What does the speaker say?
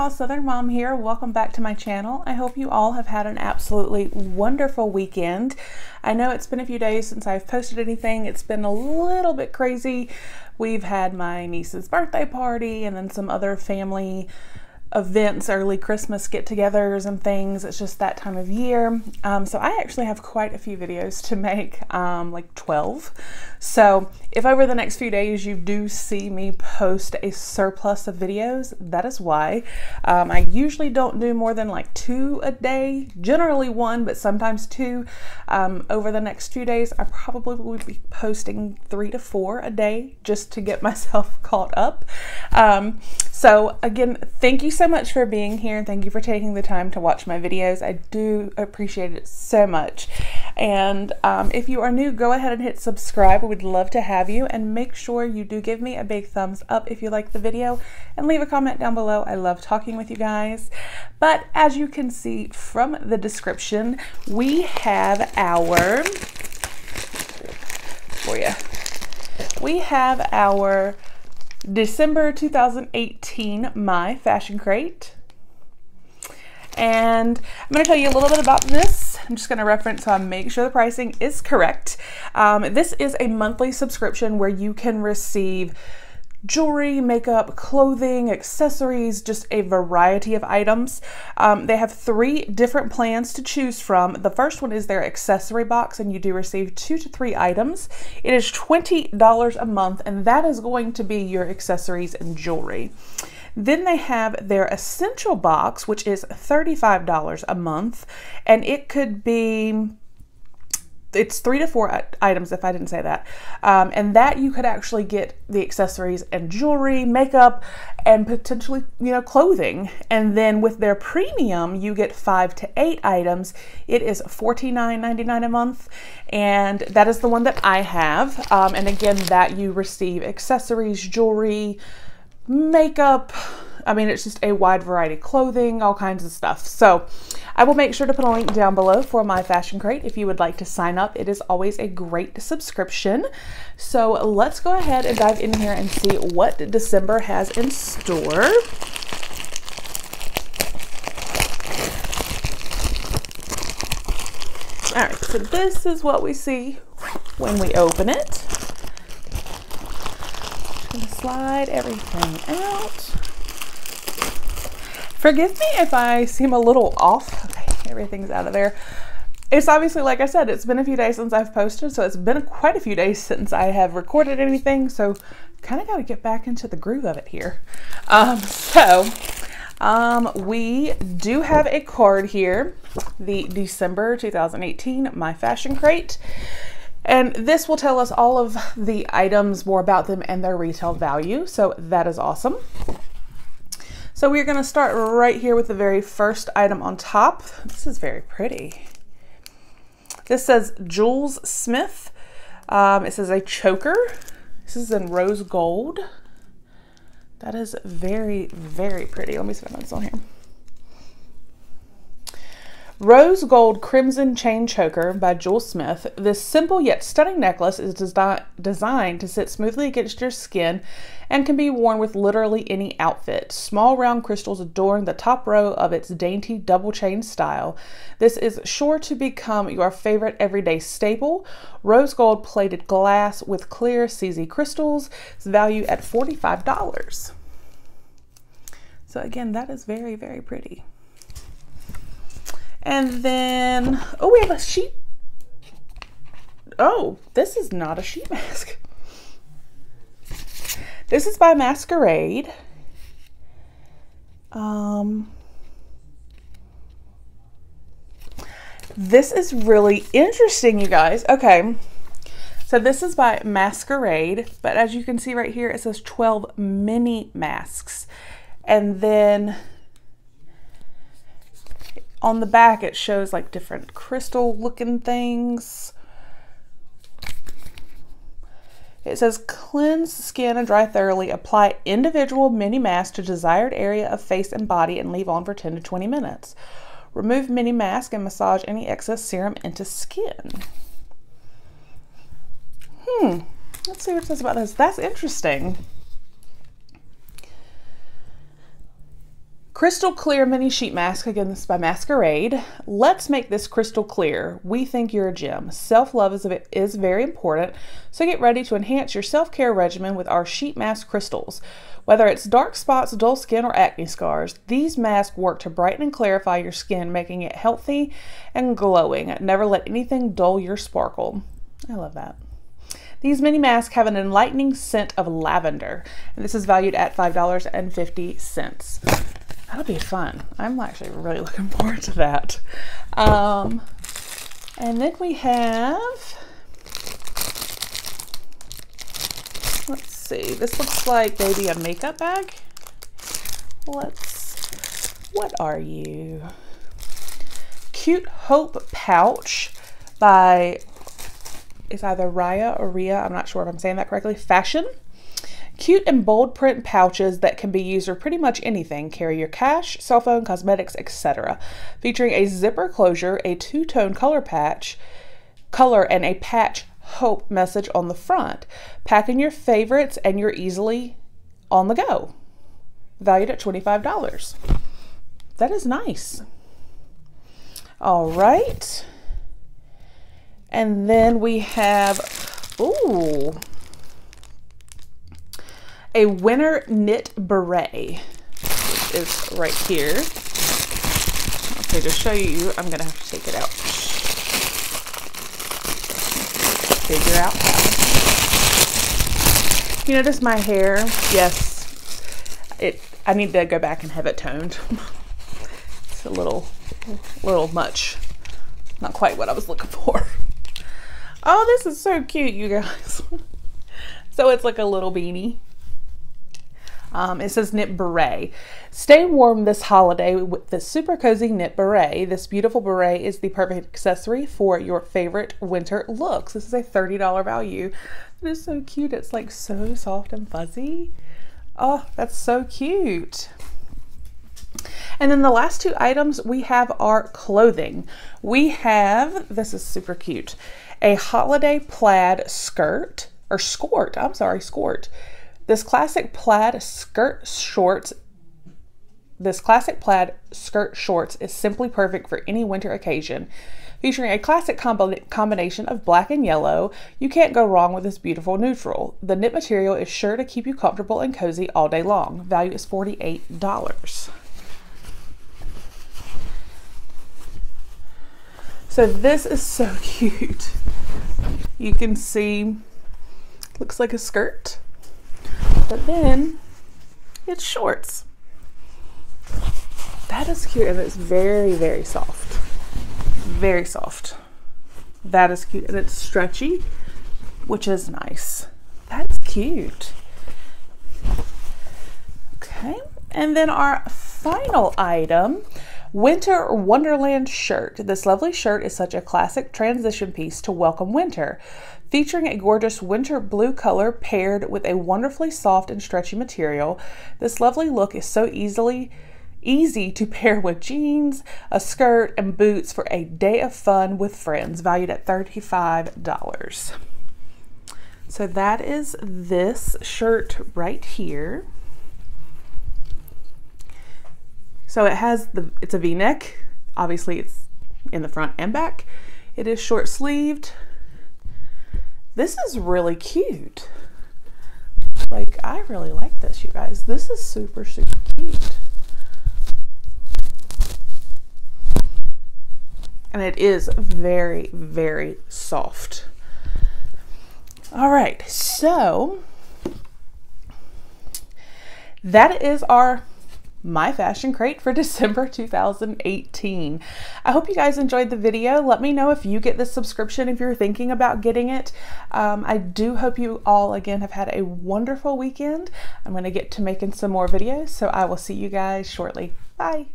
y'all, Southern Mom here. Welcome back to my channel. I hope you all have had an absolutely wonderful weekend. I know it's been a few days since I've posted anything. It's been a little bit crazy. We've had my niece's birthday party and then some other family events, early Christmas get-togethers and things. It's just that time of year. So I actually have quite a few videos to make, like 12. So if over the next few days you do see me post a surplus of videos, that is why. I usually don't do more than like 2 a day, generally 1, but sometimes 2. Over the next few days, I probably will be posting 3 to 4 a day just to get myself caught up. So again, thank you so much for being here. Thank you for taking the time to watch my videos. I do appreciate it so much. And if you are new, go ahead and hit subscribe. We'd love to have you, and make sure you do give me a big thumbs up if you like the video and leave a comment down below. I love talking with you guys. But as you can see from the description, we have our, December 2018 My Fashion Crate. And I'm going to tell you a little bit about this. I'm just going to reference so I make sure the pricing is correct. This is a monthly subscription where you can receive jewelry, makeup, clothing, accessories, just a variety of items. They have 3 different plans to choose from. The first one is their accessory box, and you do receive 2 to 3 items. It is $20 a month, and that is going to be your accessories and jewelry. Then they have their essential box, which is $35 a month, and it could be, it's 3 to 4 items if I didn't say that. And that you could actually get the accessories and jewelry, makeup, and potentially, you know, clothing. And then with their premium, you get 5 to 8 items. It is $49.99 a month. And that is the one that I have. And again, that you receive accessories, jewelry, makeup. I mean, it's just a wide variety of clothing, all kinds of stuff. So I will make sure to put a link down below for My Fashion Crate if you would like to sign up. It is always a great subscription. So let's go ahead and dive in here and see what December has in store. All right, so this is what we see when we open it. Slide everything out. Forgive me if I seem a little off. Okay, everything's out of there. It's obviously, like I said, it's been a few days since I've posted, so it's been quite a few days since I have recorded anything, so kind of got to get back into the groove of it here. We do have a card here, the December 2018 My Fashion Crate. And this will tell us all of the items, more about them and their retail value. So that is awesome. So we're going to start right here with the very first item on top. This is very pretty. This says Jules Smith. It says a choker. This is in rose gold. That is very, very pretty. Let me see if I know this on here. Rose Gold Crimson Chain Choker by Jules Smith. This simple yet stunning necklace is designed to sit smoothly against your skin and can be worn with literally any outfit. Small round crystals adorn the top row of its dainty double chain style. This is sure to become your favorite everyday staple. Rose gold plated glass with clear CZ crystals. It's valued at $45. So again, that is very, very pretty. And then, oh, we have a sheet. Oh, this is not a sheet mask. This is by Masquerade. This is really interesting, you guys. Okay, so this is by Masquerade, but as you can see right here, it says 12 mini masks. And then on the back, it shows like different crystal looking things. It says cleanse skin and dry thoroughly. Apply individual mini masks to desired area of face and body and leave on for 10 to 20 minutes. Remove mini mask and massage any excess serum into skin. Let's see what it says about this. That's interesting. Crystal Clear Mini Sheet Mask. Again, this is by Masquerade. Let's make this crystal clear. We think you're a gem. Self-love is very important, so get ready to enhance your self-care regimen with our sheet mask crystals. Whether it's dark spots, dull skin, or acne scars, these masks work to brighten and clarify your skin, making it healthy and glowing. Never let anything dull your sparkle. I love that. These mini masks have an enlightening scent of lavender, and this is valued at $5.50. That'll be fun. I'm actually really looking forward to that. And then we have, let's see, this looks like maybe a makeup bag. What are you? Cute Hope Pouch by, it's either Raya or Ria, I'm not sure if I'm saying that correctly, Fashion. Cute and bold print pouches that can be used for pretty much anything. Carry your cash, cell phone, cosmetics, etc. Featuring a zipper closure, a two-tone color, and a patch hope message on the front. Pack in your favorites and you're easily on the go. Valued at $25. That is nice. All right. And then we have, ooh, a winter knit beret, which is right here. Okay, to show you, I'm gonna have to take it out. Figure out how. You notice my hair? Yes, I need to go back and have it toned. It's a little much. Not quite what I was looking for. Oh, this is so cute, you guys. So it's like a little beanie. It says knit beret. Stay warm this holiday with this super cozy knit beret. This beautiful beret is the perfect accessory for your favorite winter looks. This is a $30 value. It is so cute. It's like so soft and fuzzy. Oh, that's so cute. And then the last two items we have are clothing. We have, this is super cute, a holiday plaid skirt. This classic plaid skirt shorts is simply perfect for any winter occasion. Featuring a classic combination of black and yellow, you can't go wrong with this beautiful neutral. The knit material is sure to keep you comfortable and cozy all day long. Value is $48. So this is so cute. You can see, looks like a skirt, but then it's shorts. That is cute, and it's very, very soft. Very soft. That is cute, and it's stretchy, which is nice. That's cute. Okay, and then our final item, Winter Wonderland shirt. This lovely shirt is such a classic transition piece to welcome winter. Featuring a gorgeous winter blue color paired with a wonderfully soft and stretchy material, this lovely look is so easy to pair with jeans, a skirt, and boots for a day of fun with friends, valued at $35. So that is this shirt right here. So it has it's a V-neck. Obviously it's in the front and back. It is short sleeved. This is really cute. Like, I really like this, you guys. This is super, super cute. And it is very, very soft. All right, so that is our My Fashion Crate for December 2018. I hope you guys enjoyed the video. Let me know if you get this subscription, if you're thinking about getting it. I do hope you all, again, have had a wonderful weekend. I'm going to get to making some more videos, so I will see you guys shortly. Bye.